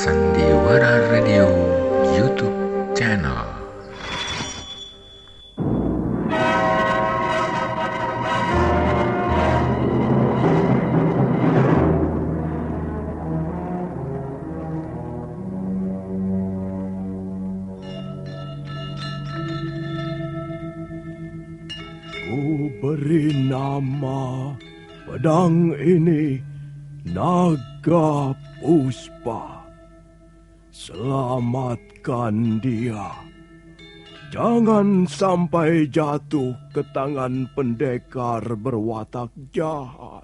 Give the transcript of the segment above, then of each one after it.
Sandiwara Radio YouTube channel. Ku beri nama pedang ini Naga Puspa. Selamatkan dia. Jangan sampai jatuh ke tangan pendekar berwatak jahat.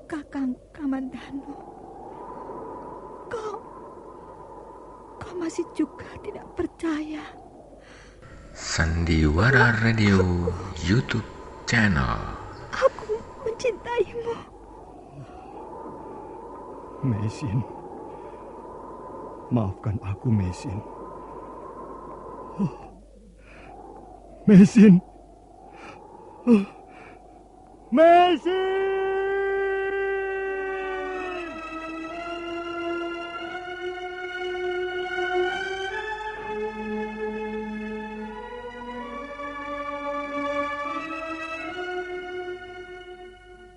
Kakang Kamandanu, kau masih juga tidak percaya. Sandiwara Radio YouTube channel. Aku mencintaimu. Mesin, maafkan aku, Mesin. Mesin. Mesin!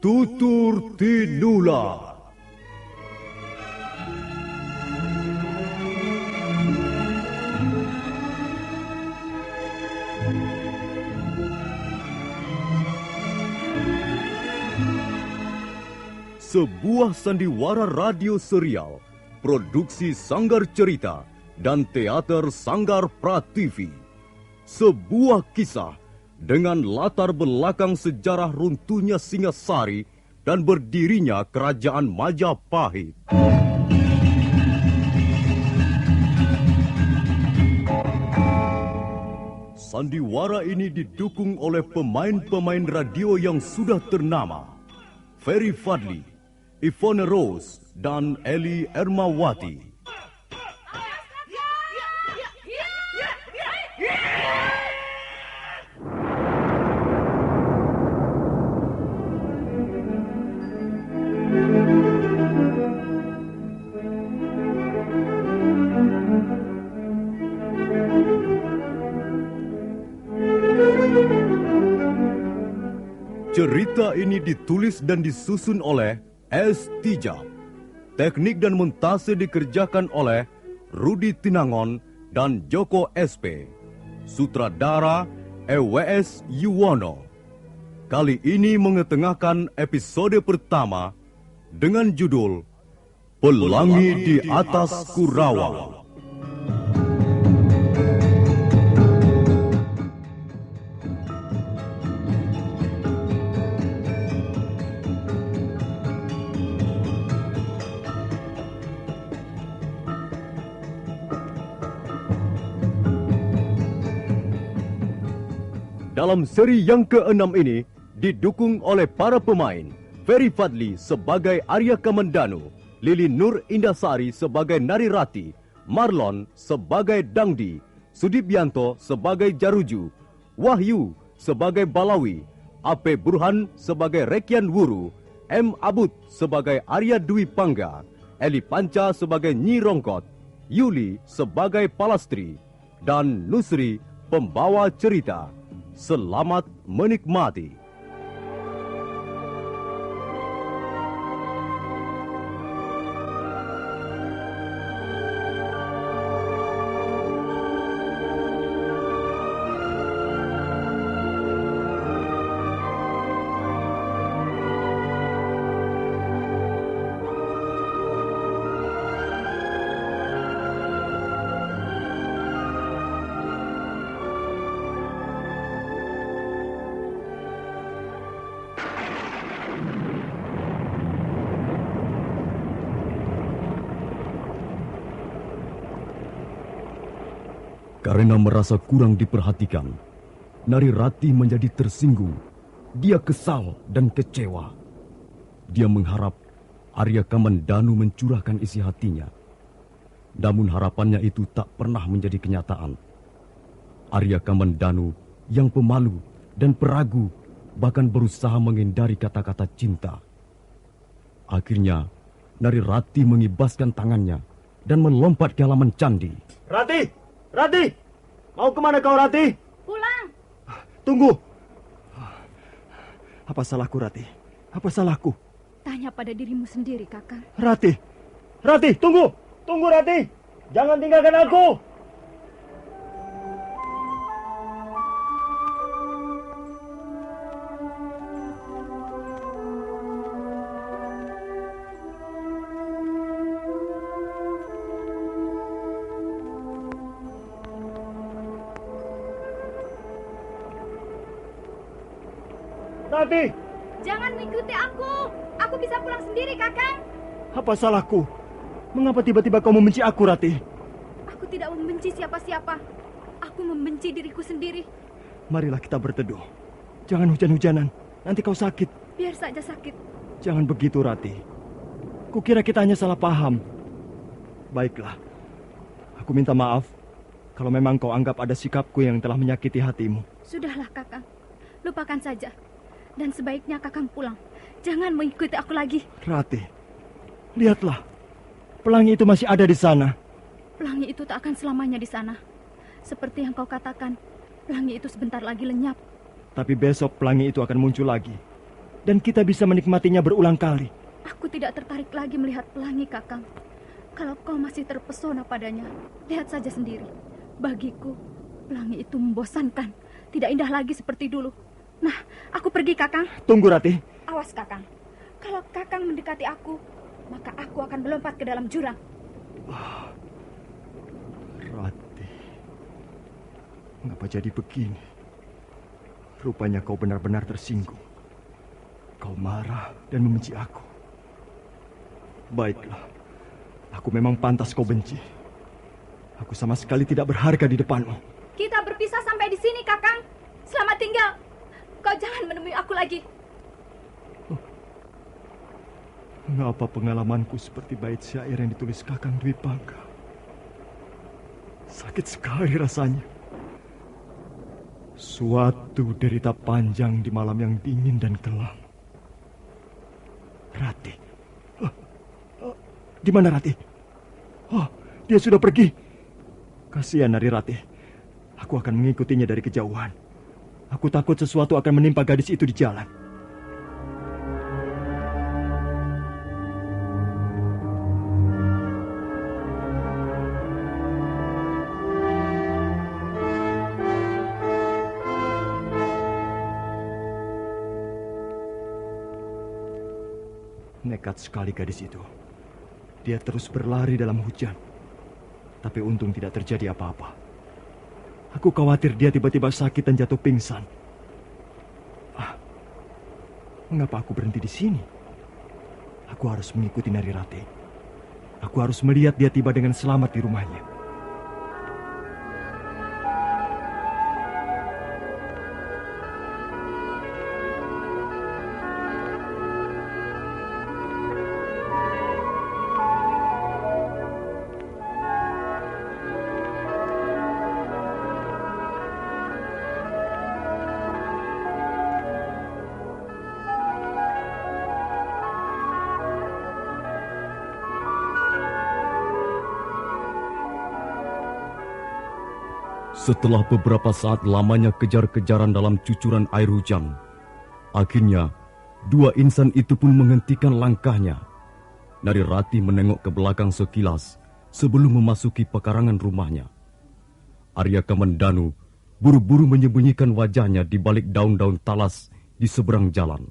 Tutur Tinula. Sebuah sandiwara radio serial, produksi Sanggar Cerita dan Teater Sanggar Prativi. Sebuah kisah dengan latar belakang sejarah runtuhnya Singasari dan berdirinya Kerajaan Majapahit. Sandiwara ini didukung oleh pemain-pemain radio yang sudah ternama. Ferry Fadli, Ivone Rose, dan Eli Ermawati. Cerita ini ditulis dan disusun oleh S. Tijab. Teknik dan montase dikerjakan oleh Rudi Tinangon dan Joko SP. Sutradara EWS Yuwono. Kali ini mengetengahkan episode pertama dengan judul Pelangi di Atas Kurawa. Dalam seri yang ke-6 ini didukung oleh para pemain Ferry Fadli sebagai Arya Kamandanu, Lili Nur Indasari sebagai Narirati, Marlon sebagai Dangdi, Sudibianto sebagai Jaruju, Wahyu sebagai Balawi, AP Burhan sebagai Rekian Wuru, M. Abud sebagai Arya Dwi Pangga, Eli Panca sebagai Nyi Rongkot, Yuli sebagai Palastri, dan Nusri pembawa cerita. Selamat menikmati. Karena merasa kurang diperhatikan, Narirati menjadi tersinggung. Dia kesal dan kecewa. Dia mengharap Arya Kamandanu mencurahkan isi hatinya. Namun harapannya itu tak pernah menjadi kenyataan. Arya Kamandanu yang pemalu dan peragu bahkan berusaha menghindari kata-kata cinta. Akhirnya, Nari Rati mengibaskan tangannya dan melompat ke halaman candi. Rati! Rati! Mau kemana kau, Rati? Pulang. Tunggu! Apa salahku, Rati? Apa salahku? Tanya pada dirimu sendiri, Kakang. Rati! Rati, tunggu! Tunggu, Rati! Jangan tinggalkan aku! Rati! Jangan mengikuti aku. Aku bisa pulang sendiri, Kakang. Apa salahku? Mengapa tiba-tiba kau membenci aku, Rati? Aku tidak membenci siapa-siapa. Aku membenci diriku sendiri. Marilah kita berteduh. Jangan hujan-hujanan. Nanti kau sakit. Biar saja sakit. Jangan begitu, Rati. Kukira kita hanya salah paham. Baiklah. Aku minta maaf kalau memang kau anggap ada sikapku yang telah menyakiti hatimu. Sudahlah, Kakang. Lupakan saja. Dan sebaiknya Kakang pulang. Jangan mengikuti aku lagi. Rati, lihatlah. Pelangi itu masih ada di sana. Pelangi itu tak akan selamanya di sana. Seperti yang kau katakan, pelangi itu sebentar lagi lenyap. Tapi besok pelangi itu akan muncul lagi. Dan kita bisa menikmatinya berulang kali. Aku tidak tertarik lagi melihat pelangi, Kakang. Kalau kau masih terpesona padanya, lihat saja sendiri. Bagiku, pelangi itu membosankan. Tidak indah lagi seperti dulu. Nah, aku pergi, Kakang. Tunggu, Rati. Awas, Kakang. Kalau Kakang mendekati aku, maka aku akan melompat ke dalam jurang. Rati, mengapa jadi begini? Rupanya kau benar-benar tersinggung. Kau marah dan membenci aku. Baiklah, aku memang pantas kau benci. Aku sama sekali tidak berharga di depanmu. Kita berpisah sampai di sini, Kakang. Selamat tinggal. Kau jangan menemui aku lagi. Mengapa pengalamanku seperti bait syair yang ditulis Kakang Dwi Pangga? Sakit sekali rasanya. Suatu derita panjang di malam yang dingin dan kelam. Rati. Di mana Rati? Oh, dia sudah pergi. Kasihan Nari Rati. Aku akan mengikutinya dari kejauhan. Aku takut sesuatu akan menimpa gadis itu di jalan. Nekat sekali gadis itu. Dia terus berlari dalam hujan. Tapi untung tidak terjadi apa-apa. Aku khawatir dia tiba-tiba sakit dan jatuh pingsan. Mengapa aku berhenti di sini? Aku harus mengikuti Nari Rati. Aku harus melihat dia tiba dengan selamat di rumahnya. Setelah beberapa saat lamanya kejar-kejaran dalam cucuran air hujan, akhirnya dua insan itu pun menghentikan langkahnya. Nari Rati menengok ke belakang sekilas sebelum memasuki pekarangan rumahnya. Arya Kamandanu buru-buru menyembunyikan wajahnya di balik daun-daun talas di seberang jalan.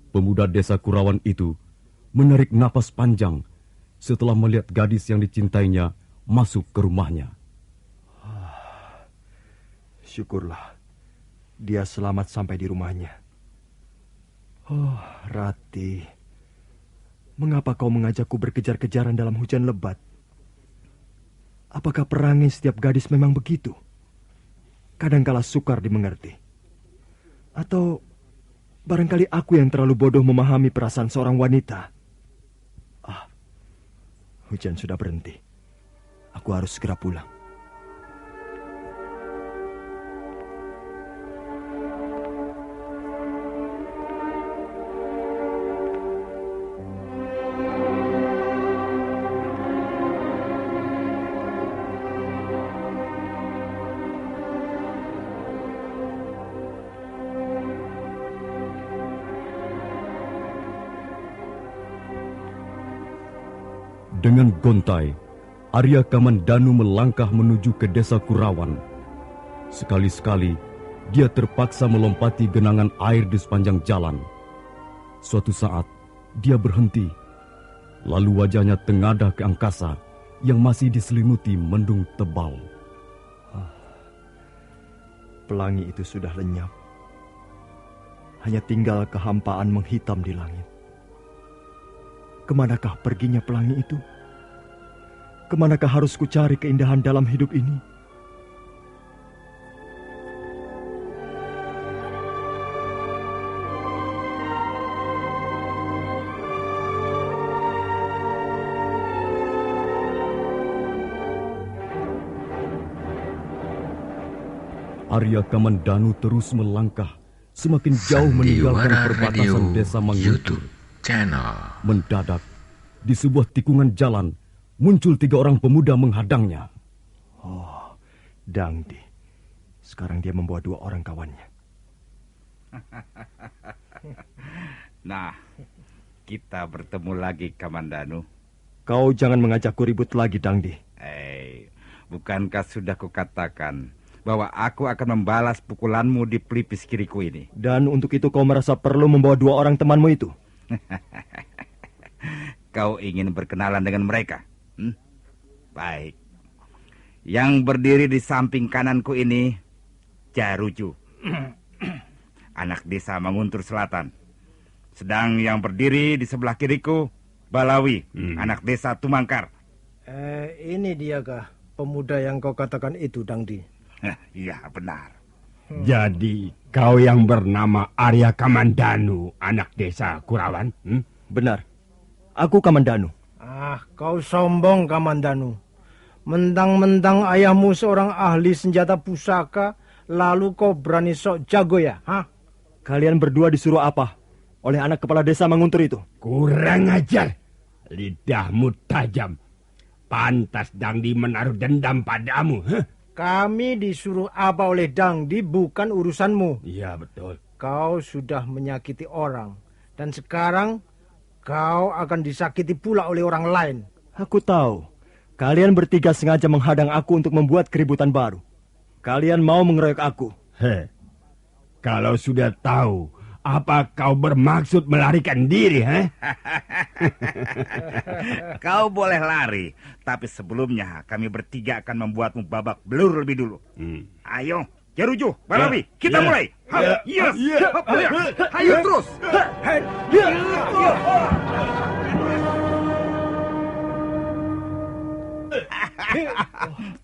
Pemuda desa Kurawan itu menarik napas panjang setelah melihat gadis yang dicintainya masuk ke rumahnya. Syukurlah, dia selamat sampai di rumahnya. Oh, Rati, mengapa kau mengajakku berkejar-kejaran dalam hujan lebat? Apakah perangai setiap gadis memang begitu? Kadangkala sukar dimengerti. Atau barangkali aku yang terlalu bodoh memahami perasaan seorang wanita. Hujan sudah berhenti. Aku harus segera pulang. Dengan gontai, Arya Kamandanu melangkah menuju ke desa Kurawan. Sekali-sekali, dia terpaksa melompati genangan air di sepanjang jalan. Suatu saat, dia berhenti. Lalu wajahnya tengadah ke angkasa yang masih diselimuti mendung tebal. Pelangi itu sudah lenyap. Hanya tinggal kehampaan menghitam di langit. Kemanakah perginya pelangi itu? Kemanakah harus kucari keindahan dalam hidup ini? Arya Kamandanu terus melangkah semakin jauh meninggalkan Sandiwara perbatasan Radio desa Manguntur. YouTube channel. Mendadak, di sebuah tikungan jalan, muncul 3 orang pemuda menghadangnya. Oh, Dangdi. Sekarang dia membawa 2 orang kawannya. Nah, kita bertemu lagi, Kamandanu. Kau jangan mengajakku ribut lagi, Dangdi. Bukankah sudah kukatakan bahwa aku akan membalas pukulanmu di pelipis kiriku ini? Dan untuk itu kau merasa perlu membawa 2 orang temanmu itu? Kau ingin berkenalan dengan mereka? Baik. Yang berdiri di samping kananku ini Jaruju, anak desa Manguntur Selatan. Sedang yang berdiri di sebelah kiriku Balawi, anak desa Tumangkar. Ini dia kah pemuda yang kau katakan itu, Dangdi? Iya, benar. Jadi kau yang bernama Arya Kamandanu, anak desa Kurawan? Benar. Aku Kamandanu. Kau sombong, Kamandanu. Mentang-mentang ayahmu seorang ahli senjata pusaka, lalu kau berani sok jago ya? Kalian berdua disuruh apa oleh anak kepala desa Manguntur itu? Kurang ajar. Lidahmu tajam. Pantas Dangdi menaruh dendam padamu. Kami disuruh apa oleh Dangdi bukan urusanmu. Iya, betul. Kau sudah menyakiti orang. Dan sekarang kau akan disakiti pula oleh orang lain. Aku tahu. Kalian bertiga sengaja menghadang aku untuk membuat keributan baru. Kalian mau mengeroyok aku. Kalau sudah tahu, apa kau bermaksud melarikan diri, Kau boleh lari, tapi sebelumnya kami bertiga akan membuatmu babak belur lebih dulu. Ayo, Jaruju, Balawi, kita mulai. Ayo terus.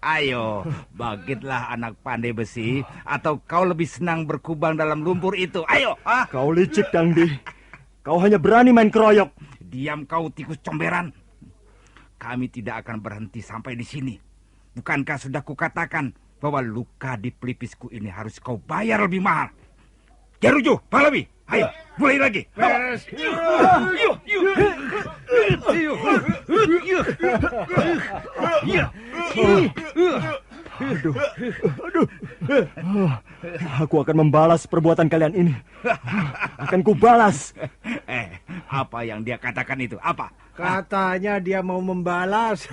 Ayo, bangkitlah anak pandai besi, atau kau lebih senang berkubang dalam lumpur itu. Ayo. Kau licik, Dangdi. Kau hanya berani main keroyok. Diam kau, tikus comberan. Kami tidak akan berhenti sampai di sini. Bukankah sudah kukatakan bahwa luka di pelipisku ini harus kau bayar lebih mahal? Jaruju, Balawi, ayo, mulai lagi. Aduh. Aku akan membalas perbuatan kalian ini. Akan kubalas. Apa yang dia katakan itu? Apa? Katanya dia mau membalas.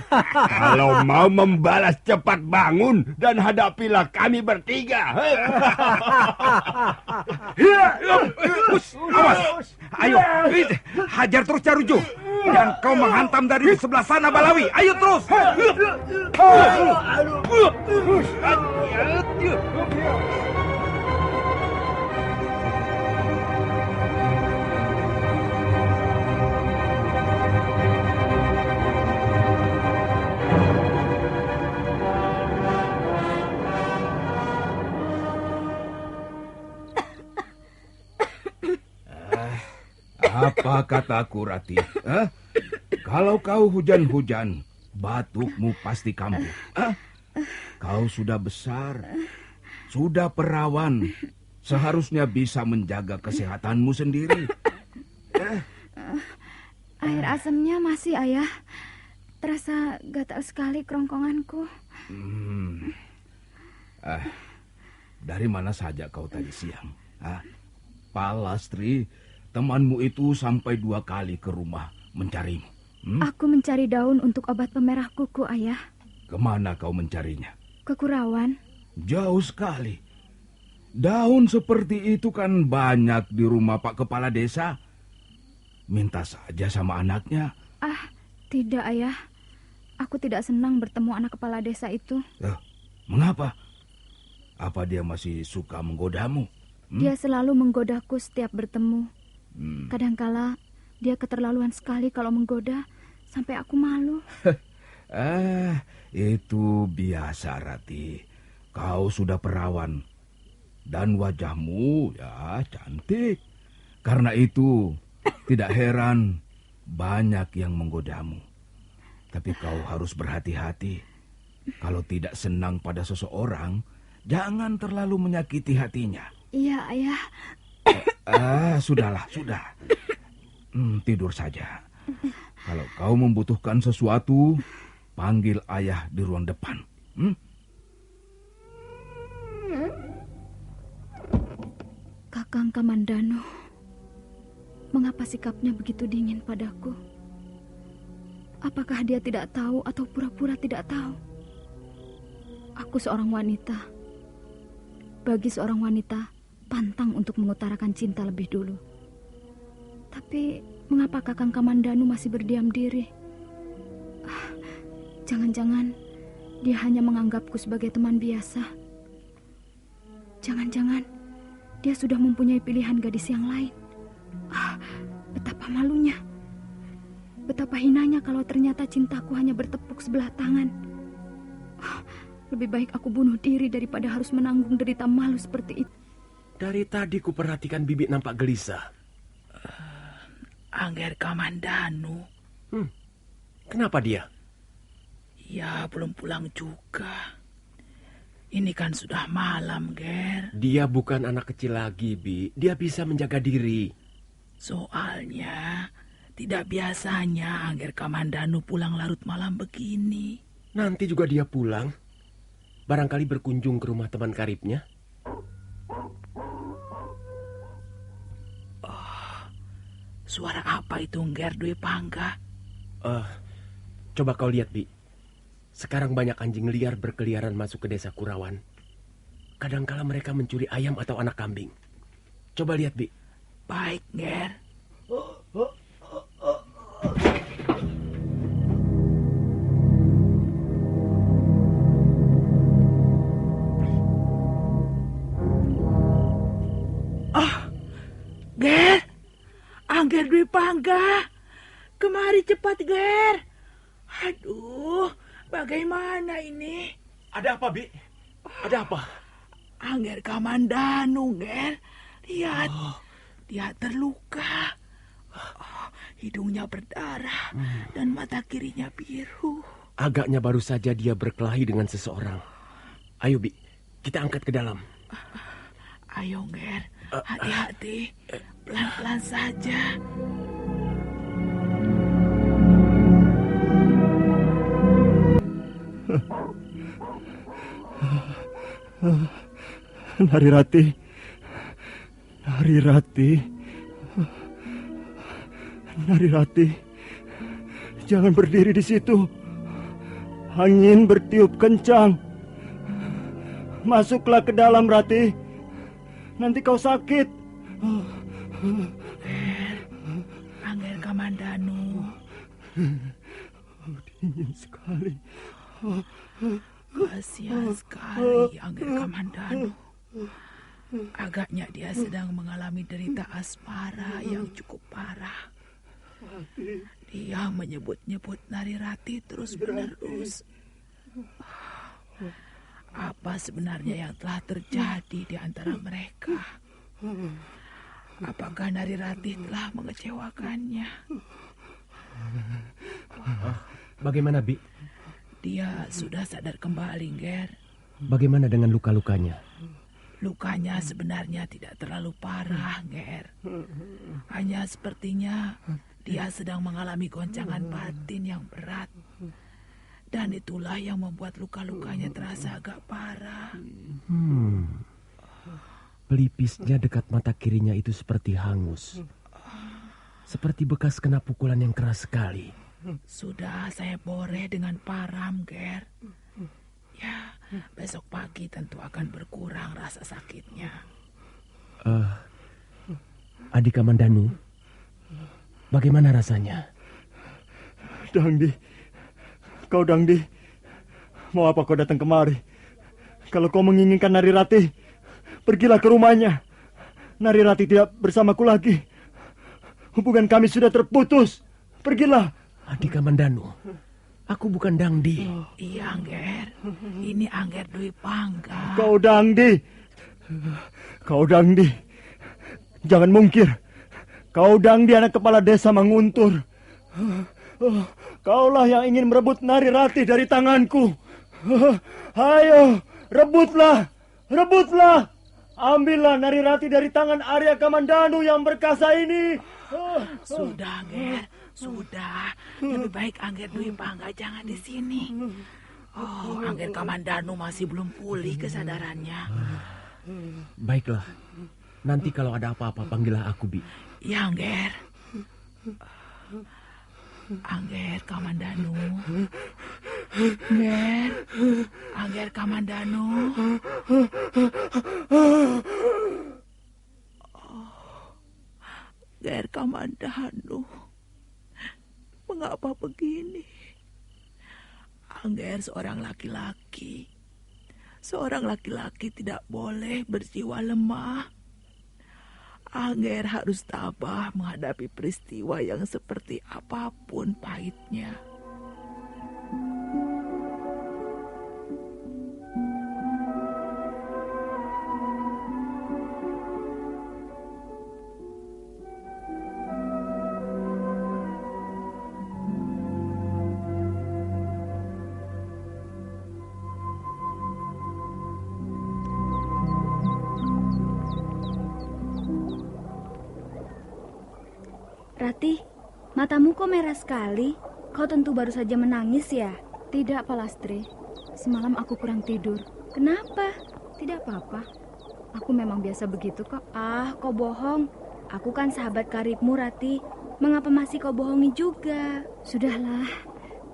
Kalau mau membalas, cepat bangun dan hadapilah kami bertiga. Awas. Ayo, hajar terus Jaruju. Dan kau menghantam dari sebelah sana, Balawi. Ayo terus. Apa kataku, Rati? Kalau kau hujan-hujan, batukmu pasti kambuh. Kau sudah besar, sudah perawan, seharusnya bisa menjaga kesehatanmu sendiri. Air asamnya masih, Ayah. Terasa gatal sekali kerongkonganku. Dari mana saja kau tadi siang? Palastri, temanmu itu sampai 2 kali ke rumah mencarimu. Aku mencari daun untuk obat pemerah kuku, Ayah. Kemana kau mencarinya? Ke Kurawan. Jauh sekali. Daun seperti itu kan banyak di rumah Pak Kepala Desa. Minta saja sama anaknya. Tidak, Ayah. Aku tidak senang bertemu anak kepala desa itu. Mengapa? Apa dia masih suka menggodamu? Dia selalu menggodaku setiap bertemu. Kadangkala dia keterlaluan sekali kalau menggoda, sampai aku malu. Itu biasa, Rati. Kau sudah perawan. Dan wajahmu ya cantik. Karena itu tidak heran banyak yang menggodamu. Tapi kau harus berhati-hati. Kalau tidak senang pada seseorang, jangan terlalu menyakiti hatinya. Iya, Ayah. Sudahlah, sudah. Tidur saja. Kalau kau membutuhkan sesuatu, panggil ayah di ruang depan. Kakang Kamandanu, mengapa sikapnya begitu dingin padaku? Apakah dia tidak tahu atau pura-pura tidak tahu? Aku seorang wanita. Bagi seorang wanita, pantang untuk mengutarakan cinta lebih dulu. Tapi mengapa Kakang Kamandanu masih berdiam diri? Jangan-jangan dia hanya menganggapku sebagai teman biasa. Jangan-jangan dia sudah mempunyai pilihan gadis yang lain. Betapa malunya. Betapa hinanya kalau ternyata cintaku hanya bertepuk sebelah tangan. Lebih baik aku bunuh diri daripada harus menanggung derita malu seperti itu. Dari tadi kuperhatikan Bibi nampak gelisah. Angger Kamandanu. Kenapa dia? Ya, belum pulang juga. Ini kan sudah malam, Ger. Dia bukan anak kecil lagi, Bi. Dia bisa menjaga diri. Soalnya tidak biasanya Angger Kamandanu pulang larut malam begini. Nanti juga dia pulang. Barangkali berkunjung ke rumah teman karibnya. Suara apa itu, Nger Dwi Pangga? Coba kau lihat, Bi. Sekarang banyak anjing liar berkeliaran masuk ke desa Kurawan. Kadangkala mereka mencuri ayam atau anak kambing. Coba lihat, Bi. Baik, Nger. Ger, Angger Dwi Pangga, kemari cepat, Ger. Aduh, bagaimana ini? Ada apa, Bi? Ada apa? Angger Kamandanu, Ger. Lihat, dia terluka. Hidungnya berdarah dan mata kirinya biru. Agaknya baru saja dia berkelahi dengan seseorang. Ayo, Bi, kita angkat ke dalam. Ayo, Ger, hati-hati. Pelan-pelan saja. Narirati. Narirati. Narirati. Jangan berdiri di situ. Angin bertiup kencang. Masuklah ke dalam, Rati. Nanti kau sakit. Angger Kamandanu. Dingin sekali. Kasihan sekali Angger Kamandanu. Agaknya dia sedang mengalami derita asmara yang cukup parah. Dia menyebut-nyebut Narirati terus-menerus. Apa sebenarnya yang telah terjadi di antara mereka? Apakah Narirati telah mengecewakannya? Bagaimana, Bi? Dia sudah sadar kembali, Ger. Bagaimana dengan luka-lukanya? Lukanya sebenarnya tidak terlalu parah, Ger. Hanya sepertinya dia sedang mengalami goncangan batin yang berat. Dan itulah yang membuat luka-lukanya terasa agak parah. Pelipisnya dekat mata kirinya itu seperti hangus. Seperti bekas kena pukulan yang keras sekali. Sudah saya boreh dengan param, Ger. Ya, besok pagi tentu akan berkurang rasa sakitnya. Adik Kamandanu, bagaimana rasanya? Dangdi, kau Dangdi, mau apa kau datang kemari? Kalau kau menginginkan Narirati, pergilah ke rumahnya. Narirati tidak bersamaku lagi. Hubungan kami sudah terputus. Pergilah. Adik Kamandanu, aku bukan Dangdi. Iya, Angger. Ini Angger Dwi Pangga. Kau Dangdi. Kau Dangdi. Jangan mungkir. Kau Dangdi, anak kepala desa Manguntur. Kaulah yang ingin merebut Narirati dari tanganku. Ayo, rebutlah. Rebutlah. Ambillah Narirati dari tangan Arya Kamandanu yang berkasa ini. Sudah, Angger. Sudah. Lebih baik Angger Dwi Pangga jangan di sini. Oh, Angger Kamandanu masih belum pulih kesadarannya. Baiklah. Nanti kalau ada apa-apa panggillah aku, Bi. Ya, Angger. Angger Kamandanu. Angger. Angger Kamandanu. Angger Kamandanu. Mengapa begini? Angger seorang laki-laki. Seorang laki-laki tidak boleh berjiwa lemah. Angger harus tabah menghadapi peristiwa yang seperti apapun pahitnya. Rati, matamu kok merah sekali? Kau tentu baru saja menangis ya? Tidak, Palastri. Semalam aku kurang tidur. Kenapa? Tidak apa-apa. Aku memang biasa begitu kok. Ah, kau bohong. Aku kan sahabat karibmu, Rati. Mengapa masih kau bohongi juga? Sudahlah,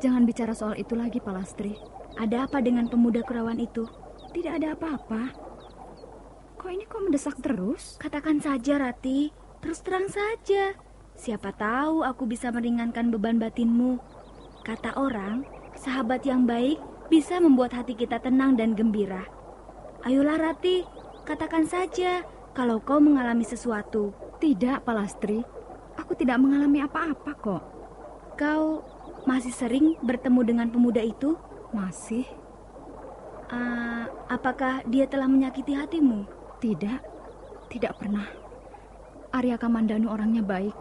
jangan bicara soal itu lagi, Palastri. Ada apa dengan pemuda Kurawan itu? Tidak ada apa-apa. Kok ini kok mendesak terus? Katakan saja, Rati. Terus terang saja. Siapa tahu aku bisa meringankan beban batinmu. Kata orang, sahabat yang baik bisa membuat hati kita tenang dan gembira. Ayolah Rati, katakan saja kalau kau mengalami sesuatu. Tidak, Palastri. Aku tidak mengalami apa-apa kok. Kau masih sering bertemu dengan pemuda itu? Masih. Apakah dia telah menyakiti hatimu? Tidak, tidak pernah. Arya Kamandanu orangnya baik.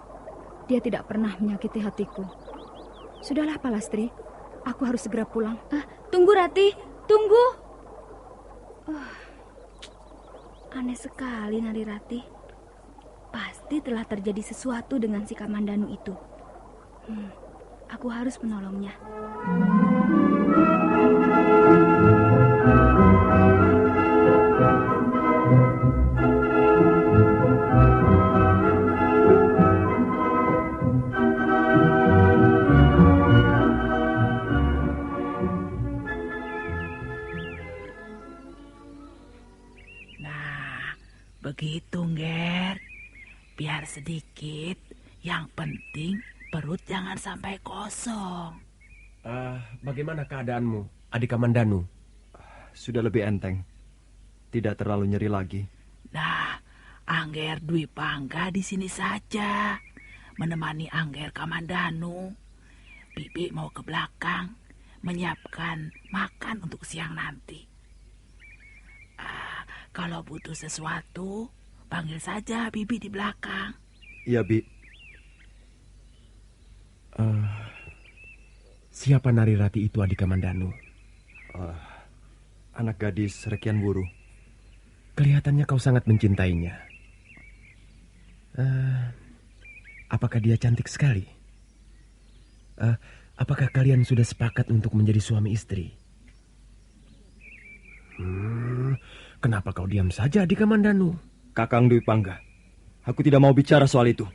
Dia tidak pernah menyakiti hatiku. Sudahlah, Palastri. Aku harus segera pulang. Tunggu, Rati. Tunggu. Aneh sekali, Narirati. Pasti telah terjadi sesuatu dengan si Kamandanu itu. Aku harus menolongnya. Begitu, Nger. Biar sedikit, yang penting perut jangan sampai kosong. Bagaimana keadaanmu, adik Kamandanu? Sudah lebih enteng. Tidak terlalu nyeri lagi. Nah, Angger Dwi Pangga di sini saja, menemani Angger Kamandanu. Bibi mau ke belakang, menyiapkan makan untuk siang nanti. Kalau butuh sesuatu, panggil saja Bibi di belakang. Iya, Bi. Siapa Narirati itu, Adik Kamandanu? Anak gadis Rekian Wuru. Kelihatannya kau sangat mencintainya. Apakah dia cantik sekali? Apakah kalian sudah sepakat untuk menjadi suami istri? Kenapa kau diam saja, Adik Kamandanu? Kakang Dwi Pangga, aku tidak mau bicara soal itu.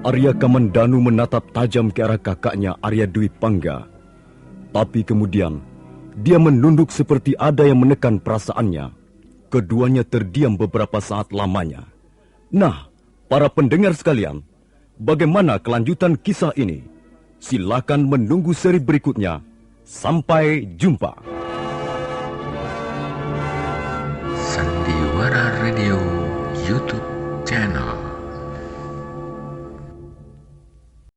Arya Kamandanu menatap tajam ke arah kakaknya Arya Dwi Pangga. Tapi kemudian, dia menunduk seperti ada yang menekan perasaannya. Keduanya terdiam beberapa saat lamanya. Nah, para pendengar sekalian, bagaimana kelanjutan kisah ini? Silakan menunggu seri berikutnya. Sampai jumpa. Sandiwara Radio YouTube channel.